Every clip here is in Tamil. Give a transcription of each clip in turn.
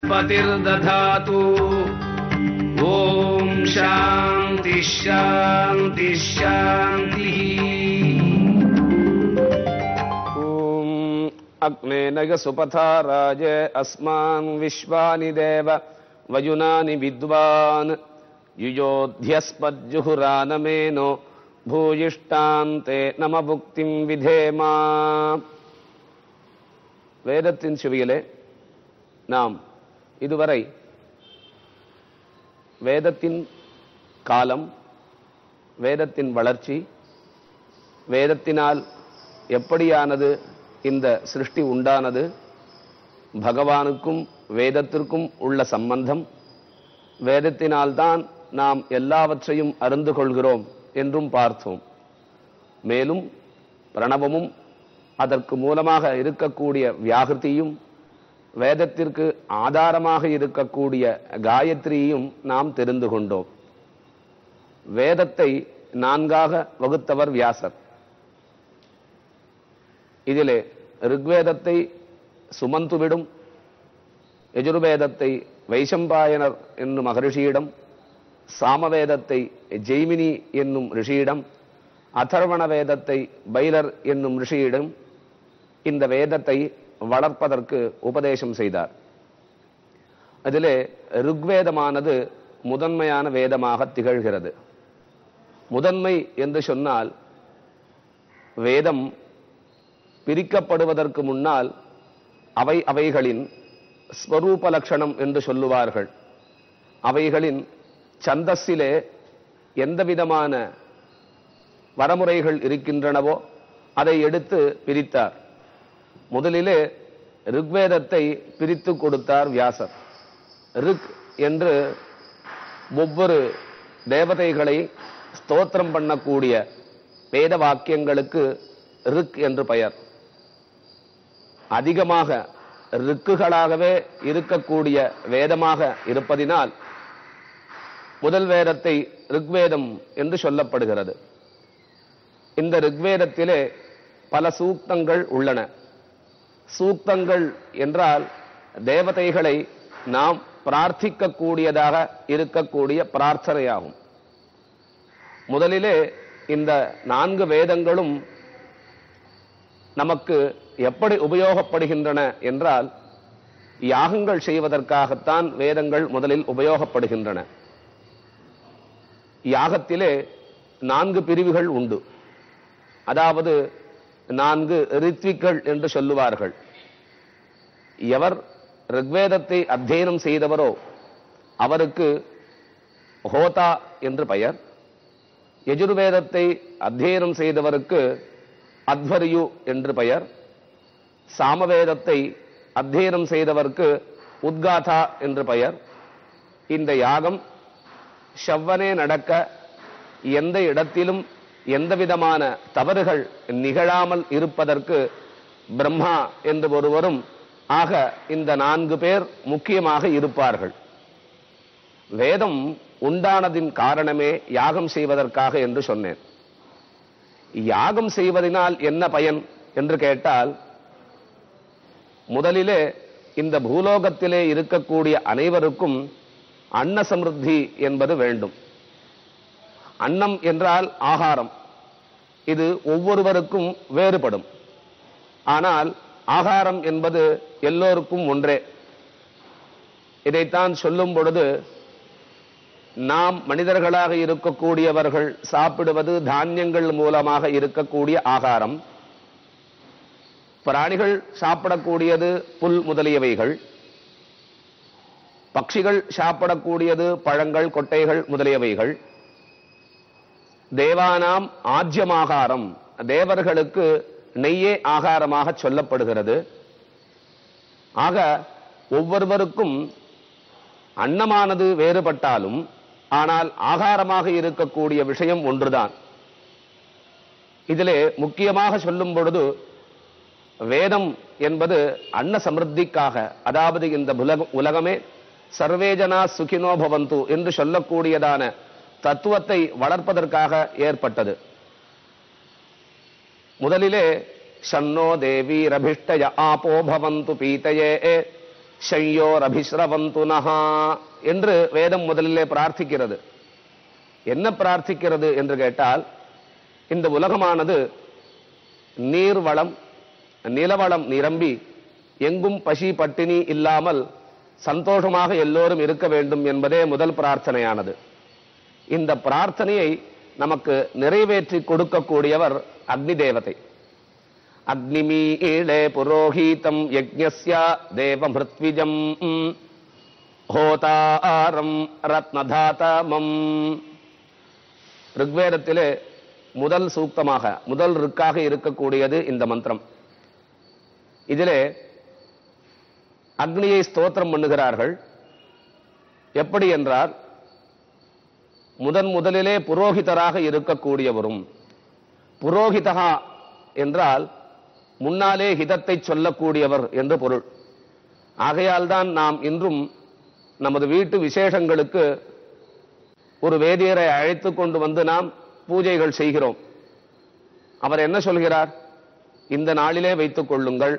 பதிர்ததாது. ஓம் சாந்தி ஷாந்தி ஷாந்தி. ஓம் அக்னேனக சுபதாராஜ அஸ்மான் விஸ்வானி தேவ வயுனானி வித்வான் யுயோத்யஸ்பத்ஜுஹுரானமேனோ பூயிஷ்டாந்தே நம புக்திம் விதேமா. வேதத்தின் செவியிலே நாம் இதுவரை வேதத்தின் காலம், வேதத்தின் வளர்ச்சி, வேதத்தினால் எப்படியானது இந்த சிருஷ்டி உண்டானது, பகவானுக்கும் வேதத்திற்கும் உள்ள சம்பந்தம், வேதத்தினால்தான் நாம் எல்லாவற்றையும் அறிந்து கொள்கிறோம் என்றும் பார்த்தோம். மேலும் பிரணவமும் அதற்கு மூலமாக இருக்கக்கூடிய வியாகிருதியும் வேதத்திற்கு ஆதாரமாக இருக்கக்கூடிய காயத்ரியும் நாம் தெரிந்து கொண்டோம். வேதத்தை நான்காக வகுத்தவர் வியாசர். இதிலே ரிக்வேதத்தை சுமந்துவிடும், யஜுர்வேதத்தை வைசம்பாயனர் என்னும் மகரிஷியிடம், சாமவேதத்தை ஜெய்மினி என்னும் ரிஷியிடம், அதர்வண வேதத்தை பைலர் என்னும் ரிஷியிடம் இந்த வேதத்தை வளர்ப்பதற்கு உபதேசம் செய்தார். அதிலே ருக்வேதமானது முதன்மையான வேதமாக திகழ்கிறது. முதன்மை என்று சொன்னால், வேதம் பிரிக்கப்படுவதற்கு முன்னால் அவைகளின் ஸ்வரூப லட்சணம் என்று சொல்லுவார்கள். அவைகளின் சந்தஸிலே எந்த விதமான வரமுறைகள் இருக்கின்றனவோ அதை எடுத்து பிரித்தார். முதலிலே ருக்வேதத்தை பிரித்து கொடுத்தார் வியாசர். ருக் என்று ஒவ்வொரு தேவதைகளை ஸ்தோத்திரம் பண்ணக்கூடிய வேத வாக்கியங்களுக்கு ருக் என்று பெயர். அதிகமாக ருக்குகளாகவே இருக்கக்கூடிய வேதமாக இருப்பதினால் முதல் வேதத்தை ருக்வேதம் என்று சொல்லப்படுகிறது. இந்த ருக்வேதத்திலே பல சூக்தங்கள் உள்ளன. சூக்தங்கள் என்றால் தேவதைகளை நாம் பிரார்த்திக்க கூடியதாக இருக்கக்கூடிய பிரார்த்தனையாகும். முதலிலே இந்த 4 வேதங்களும் நமக்கு எப்படி உபயோகப்படுகின்றன என்றால், யாகங்கள் செய்வதற்காகத்தான் வேதங்கள் முதலில் உபயோகப்படுகின்றன. யாகத்திலே 4 பிரிவுகள் உண்டு. அதாவது 4 ரித்விக்கள் என்று சொல்லுவார்கள். எவர் ரிக்வேதத்தை அத்தியனம் செய்தவரோ அவருக்கு ஹோதா என்று பெயர். யஜுர்வேதத்தை அத்தியனம் செய்தவருக்கு அத்வரியு என்று பெயர். சாமவேதத்தை அத்தியனம் செய்தவருக்கு உத்காதா என்று பெயர். இந்த யாகம் செவ்வனே நடக்க எந்த இடத்திலும் எந்தவிதமான தவறுகள் நிகழாமல் இருப்பதற்கு பிரம்மா என்று ஒருவரும், ஆக இந்த 4 பேர் முக்கியமாக இருப்பார்கள். வேதம் உண்டானதின் காரணமே யாகம் செய்வதற்காக என்று சொன்னேன். யாகம் செய்வதனால் என்ன பயன் என்று கேட்டால், முதலிலே இந்த பூலோகத்திலே இருக்கக்கூடிய அனைவருக்கும் அன்ன சமிருத்தி என்பது வேண்டும். அன்னம் என்றால் ஆகாரம். இது ஒவ்வொருவருக்கும் வேறுபடும். ஆனால் ஆகாரம் என்பது எல்லோருக்கும் ஒன்றே. இதைத்தான் சொல்லும் பொழுது, நாம் மனிதர்களாக இருக்கக்கூடியவர்கள் சாப்பிடுவது தானியங்கள் மூலமாக இருக்கக்கூடிய ஆகாரம். பிராணிகள் சாப்பிடக்கூடியது புல் முதலியவைகள். பட்சிகள் சாப்பிடக்கூடியது பழங்கள், கொட்டைகள் முதலியவைகள். தேவானாம் ஆஜ்யமாகாரம், தேவர்களுக்கு நெய்யே ஆகாரமாக சொல்லப்படுகிறது. ஆக ஒவ்வொருவருக்கும் அன்னமானது வேறுபட்டாலும் ஆனால் ஆகாரமாக இருக்கக்கூடிய விஷயம் ஒன்றுதான். இதிலே முக்கியமாக சொல்லும் பொழுது, வேதம் என்பது அன்ன சமிருத்திக்காக, அதாவது இந்த உலகமே சர்வேஜனா சுகினோ பவந்து என்று சொல்லக்கூடியதான தத்துவத்தை வளர்ப்பதற்காக ஏற்பட்டது. முதலிலே ஷன்னோ தேவி ரபிஷ்டய ஆபோ பவந்து பீதயே ஷய்யோர் அபிஸ்ரவந்துனஹா என்று வேதம் முதலிலே பிரார்த்திக்கிறது. என்ன பிரார்த்திக்கிறது என்று கேட்டால், இந்த உலகமானது நீர்வளம் நிலவளம் நிரம்பி எங்கும் பசி பட்டினி இல்லாமல் சந்தோஷமாக எல்லோரும் இருக்க வேண்டும் என்பதே முதல் பிரார்த்தனையானது. இந்த பிரார்த்தனையை நமக்கு நிறைவேற்றி கொடுக்கக்கூடியவர் அக்னி தேவதை. அக்னிமீளே புரோஹீதம் யஜ்ஞஸ்ய தேவமிருத்விஜம் ஹோதாரம் ரத்னதாதமம். ரிக்வேதத்திலே முதல் சூக்தமாக முதல் ருக்காக இருக்கக்கூடியது இந்த மந்திரம். இதிலே அக்னியை ஸ்தோத்திரம் பண்ணுகிறார்கள். எப்படி என்றால், முதலிலே புரோகிதராக இருக்கக்கூடியவரும், புரோகிதா என்றால் முன்னாலே ஹிதத்தை சொல்லக்கூடியவர் என்று பொருள். ஆகையால் தான் நாம் இன்றும் நமது வீட்டு விசேஷங்களுக்கு ஒரு வேதியரை அழைத்து கொண்டு வந்து நாம் பூஜைகள் செய்கிறோம். அவர் என்ன சொல்கிறார்? இந்த நாளிலே வைத்துக் கொள்ளுங்கள்,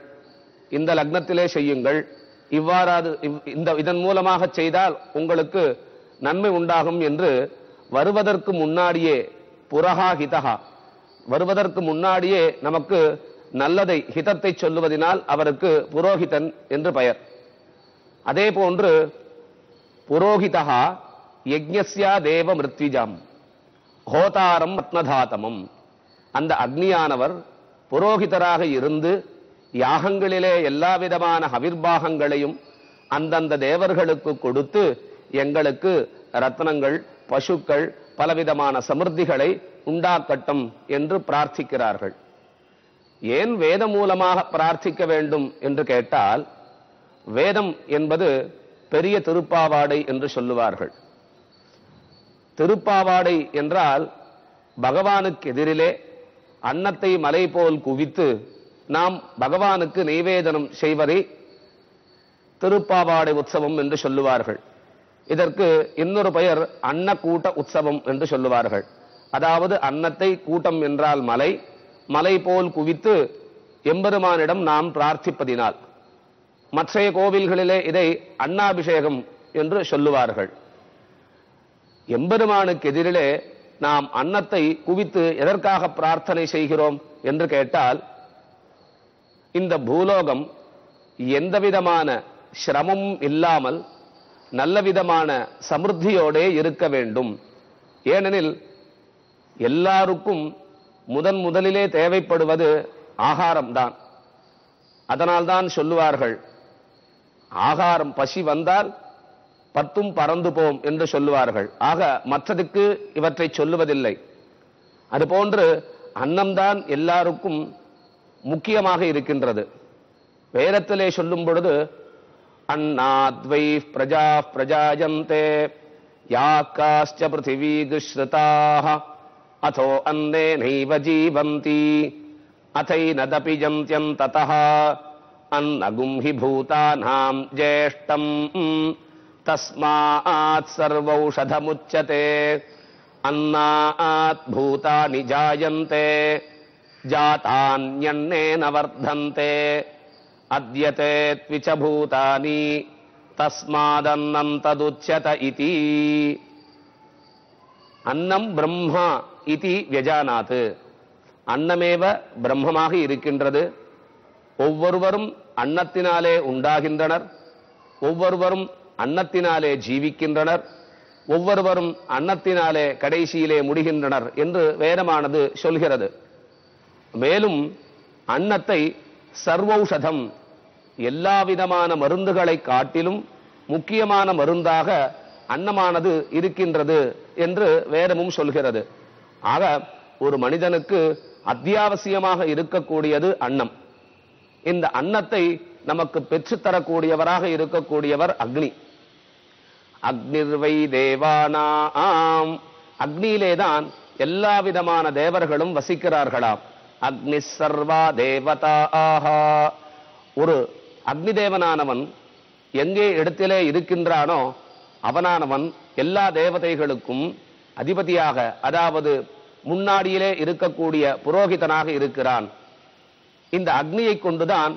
இந்த லக்னத்திலே செய்யுங்கள், இவ்வாறாது இதன் மூலமாக செய்தால் உங்களுக்கு நன்மை உண்டாகும் என்று வருவதற்கு முன்னாடியே, புரஹா ஹிதஹா, வருவதற்கு முன்னாடியே நமக்கு நல்லதை ஹிதத்தை சொல்லுவதனால் அவருக்கு புரோஹிதன் என்று பெயர். அதே போன்று புரோஹிதா யஜ்ஞஸ்யா தேவ மிருத்விஜாம் ஹோதாரம் ரத்னதாதமம். அந்த அக்னியானவர் புரோகிதராக இருந்து யாகங்களிலே எல்லா விதமான ஹவிர்பாகங்களையும் அந்தந்த தேவர்களுக்கு கொடுத்து எங்களுக்கு ரத்னங்கள், பசுக்கள், பலவிதமான சமிருத்திகளை உண்டாக்கட்டும் என்று பிரார்த்திக்கிறார்கள். ஏன் வேதம் மூலமாக பிரார்த்திக்க வேண்டும் என்று கேட்டால், வேதம் என்பது பெரிய திருப்பாவாடை என்று சொல்லுவார்கள். திருப்பாவாடை என்றால் பகவானுக்கு எதிரிலே அன்னத்தை மலை போல் குவித்து நாம் பகவானுக்கு நைவேதனம் செய்வதை திருப்பாவாடை உற்சவம் என்று சொல்லுவார்கள். இதற்கு இன்னொரு பெயர் அன்னக்கூட்ட உற்சவம் என்று சொல்லுவார்கள். அதாவது அன்னத்தை கூட்டம் என்றால் மலை, மலை போல் குவித்து எம்பெருமானிடம் நாம் பிரார்த்திப்பதினால். மற்றைய கோவில்களிலே இதை அன்னாபிஷேகம் என்று சொல்லுவார்கள். எம்பெருமானுக்கு எதிரிலே நாம் அன்னத்தை குவித்து எதற்காக பிரார்த்தனை செய்கிறோம் என்று கேட்டால், இந்த பூலோகம் எந்தவிதமான சிரமமும் இல்லாமல் நல்ல விதமான சமிருத்தியோடே இருக்க வேண்டும். ஏனெனில் எல்லாருக்கும் முதலிலே தேவைப்படுவது ஆகாரம்தான். அதனால்தான் சொல்லுவார்கள், ஆகாரம் பசி வந்தால் பத்தும் பறந்து போம் என்று சொல்லுவார்கள். ஆக மற்றதுக்கு இவற்றை சொல்லுவதில்லை. அதுபோன்று அன்னம்தான் எல்லாருக்கும் முக்கியமாக இருக்கின்றது. வேதத்திலே சொல்லும் பொழுது, அன்னாத்வை பிரஜா பிரஜாயந்தே யாக்காஸ்ச பிருத்திவீகுஸ்ருதாஹ அதோ அன்னே நைவ ஜீவந்தி அதைனதபி ஜந்த்யந்ததஹ அன்னகும் ஹி பூதானாம் ஜேஷ்டம் தஸ்மாத் சர்வௌஷதமுச்யதே அன்னாத் பூதானி ஜாயந்தே ஜாதான்யன்னேன வர்தந்தே அத்யதே த்விச பூதானி தஸ்மாதன்னம் ததுச்யத இதி. அன்னம் பிரம்மா இதி வியஜானாத். அன்னமேவ பிரம்மமாக இருக்கின்றது. ஒவ்வொருவரும் அன்னத்தினாலே உண்டாகின்றனர், ஒவ்வொருவரும் அன்னத்தினாலே ஜீவிக்கின்றனர், ஒவ்வொருவரும் அன்னத்தினாலே கடைசியிலே முடிகின்றனர் என்று வேதமானது சொல்கிறது. மேலும் அன்னத்தை சர்வௌஷதம், எல்லா விதமான மருந்துகளை காட்டிலும் முக்கியமான மருந்தாக அன்னமானது இருக்கின்றது என்று வேதமும் சொல்கிறது. ஆக ஒரு மனிதனுக்கு அத்தியாவசியமாக இருக்கக்கூடியது அன்னம். இந்த அன்னத்தை நமக்கு பெற்றுத்தரக்கூடியவராக இருக்கக்கூடியவர் அக்னி. அக்னிர்வை தேவானாம், அக்னியிலேதான் எல்லா விதமான தேவர்களும் வசிக்கிறார்களாம். அக்னி சர்வா தேவதாஹ. ஒரு அக்னி தேவனானவன் எங்கே இடத்திலே இருக்கின்றானோ அவனானவன் எல்லா தேவதைகளுக்கும் அதிபதியாக, அதாவது முன்னாடியிலே இருக்கக்கூடிய புரோகிதனாக இருக்கிறான். இந்த அக்னியை கொண்டுதான்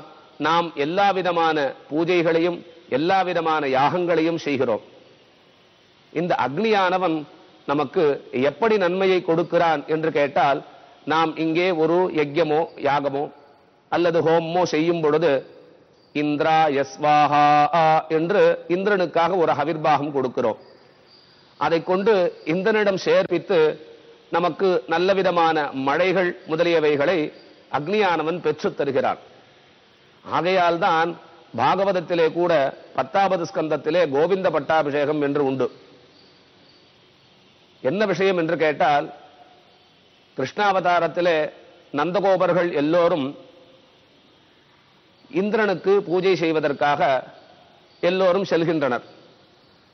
நாம் எல்லா விதமான பூஜைகளையும் எல்லா விதமான யாகங்களையும் செய்கிறோம். இந்த அக்னியானவன் நமக்கு எப்படி நன்மையை கொடுக்கிறான் என்று கேட்டால், நாம் இங்கே ஒரு யஜ்யமோ யாகமோ அல்லது ஹோமமோ செய்யும் பொழுது இந்திரா யஸ்வாஹா என்று இந்திரனுக்காக ஒரு ஹவிர்பாகம் கொடுக்கிறோம். அதை கொண்டு இந்திரனிடம் சேர்ப்பித்து நமக்கு நல்ல விதமான மழைகள் முதலியவைகளை அக்னியானவன் பெற்றுத் தருகிறான். ஆகையால் தான் பாகவதத்திலே கூட 10வது ஸ்கந்தத்திலே கோவிந்த பட்டாபிஷேகம் என்று உண்டு. என்ன விஷயம் என்று கேட்டால், கிருஷ்ணாவதாரத்திலே நந்தகோபர்கள் எல்லோரும் இந்திரனுக்கு பூஜை செய்வதற்காக எல்லோரும் செல்கின்றனர்.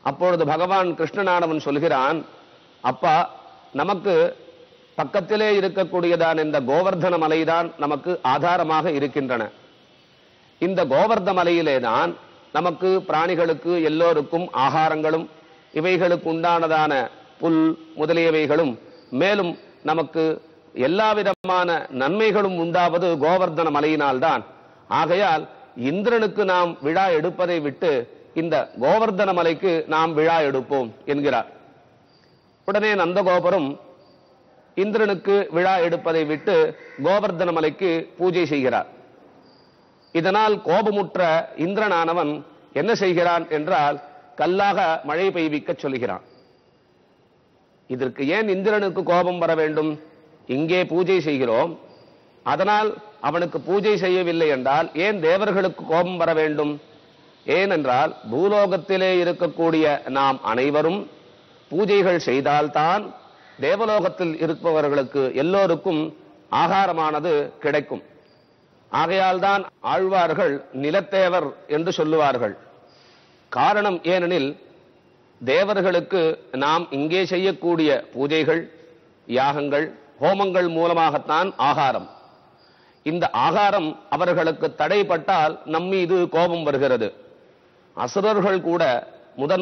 அப்பொழுது பகவான் கிருஷ்ணனானவன் சொல்கிறான், அப்பா, நமக்கு பக்கத்திலே இருக்கக்கூடியதான் இந்த கோவர்தன மலைதான் நமக்கு ஆதாரமாக இருக்கின்றன. இந்த கோவர்த மலையிலேதான் நமக்கு பிராணிகளுக்கு எல்லோருக்கும் ஆகாரங்களும் இவைகளுக்கு உண்டானதான புல் முதலியவைகளும் மேலும் நமக்கு எல்லா விதமான நன்மைகளும் உண்டாவது கோவர்தன மலையினால்தான். ஆகையால் இந்திரனுக்கு நாம் விழா எடுப்பதை விட்டு இந்த கோவர்தன மலைக்கு நாம் விழா எடுப்போம் என்கிறார். உடனே நந்தகோபரும் இந்திரனுக்கு விழா எடுப்பதை விட்டு கோவர்தன மலைக்கு பூஜை செய்கிறார். இதனால் கோபமுற்ற இந்திரனானவன் என்ன செய்கிறான் என்றால், கல்லாக மழை பெய்விக்க சொல்கிறான். இதற்கு ஏன் இந்திரனுக்கு கோபம் வர வேண்டும்? இங்கே பூஜை செய்கிறோம், அதனால் அவனுக்கு பூஜை செய்யவில்லை என்றால் ஏன் தேவர்களுக்கு கோபம் வர வேண்டும்? ஏனென்றால் பூலோகத்திலே இருக்கக்கூடிய நாம் அனைவரும் பூஜைகள் செய்தால்தான் தேவலோகத்தில் இருப்பவர்களுக்கு எல்லோருக்கும் ஆகாரமானது கிடைக்கும். ஆகையால் தான் ஆழ்வார்கள் நிலத்தேவர் என்று சொல்லுவார்கள். காரணம் ஏனெனில், தேவர்களுக்கு நாம் இங்கே செய்யக்கூடிய பூஜைகள் யாகங்கள் ஹோமங்கள் மூலமாகத்தான் ஆகாரம். இந்த ஆகாரம் அவர்களுக்கு தடைப்பட்டால் நம்மீது கோபம் வருகிறது. அசுரர்கள் கூட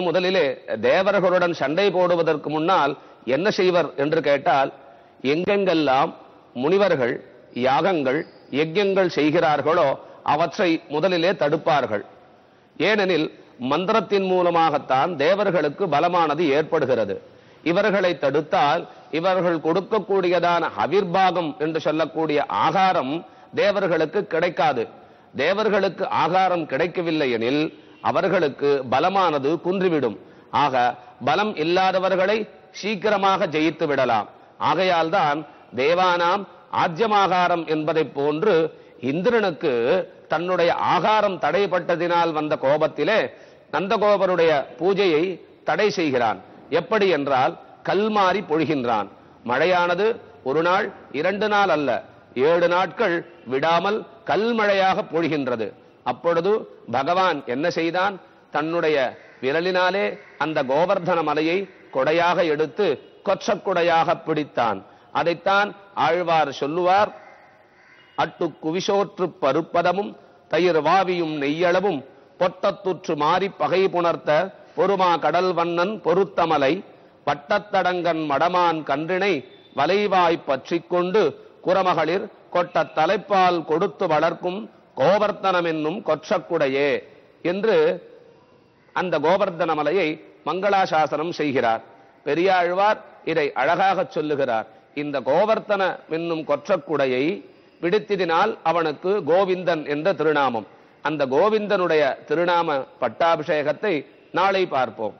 முதலிலே தேவர்களுடன் சண்டை போடுவதற்கு முன்னால் என்ன செய்வர் என்று கேட்டால், எங்கெங்கெல்லாம் முனிவர்கள் யாகங்கள் யஜ்யங்கள் செய்கிறார்களோ அவற்றை முதலிலே தடுப்பார்கள். ஏனெனில் மந்திரத்தின் மூலமாகத்தான் தேவர்களுக்கு பலமானது ஏற்படுகிறது. இவர்களை தடுத்தால் இவர்கள் கொடுக்கக்கூடியதான ஹவிர்பாகம் என்று சொல்லக்கூடிய ஆகாரம் தேவர்களுக்கு கிடைக்காது. தேவர்களுக்கு ஆகாரம் கிடைக்கவில்லை எனில் அவர்களுக்கு பலமானது குன்றிவிடும். ஆக பலம் இல்லாதவர்களை சீக்கிரமாக ஜெயித்து விடலாம். ஆகையால் தான் தேவானாம் ஆஜ்யமாகாரம் என்பதை போன்று இந்திரனுக்கு தன்னுடைய ஆகாரம் தடைப்பட்டதினால் வந்த கோபத்திலே நந்தகோபருடைய பூஜையை தடை செய்கிறான். எப்படி என்றால், கல்மாரி பொழிகின்றான். மழையானது ஒரு நாள் 2 நாள் அல்ல, 7 நாட்கள் விடாமல் கல்மழையாக பொழிகின்றது. அப்பொழுது பகவான் என்ன செய்தான்? தன்னுடைய விரலினாலே அந்த கோவர்தன மலையை கொடையாக எடுத்து கொச்சக்குடையாக பிடித்தான். அதைத்தான் ஆழ்வார் சொல்லுவார், அட்டு குவிசோற்று பருப்பதமும் தயிர் வாவியும் நெய்யளவும் பொட்டத்துற்று மாறி பகை புணர்த்த பொறுமா கடல் வண்ணன் பொருத்தமலை பட்டத்தடங்கன் மடமான் கன்றினை வலைவாய் பற்றி கொண்டு குரமகளிர் கொட்ட தலைப்பால் கொடுத்து வளர்க்கும் கோவர்த்தனம் என்னும் கொச்சக்குடையே என்று அந்த கோவர்தன மலையை மங்களாசாசனம் செய்கிறார். பெரியாழ்வார் இதை அழகாக சொல்லுகிறார். இந்த கோவர்த்தன என்னும் கொற்றக்குடையை பிடித்ததினால் அவனுக்கு கோவிந்தன் என்ற திருநாமம். அந்த கோவிந்தனுடைய திருநாம பட்டாபிஷேகத்தை நாளை பார்ப்போம்.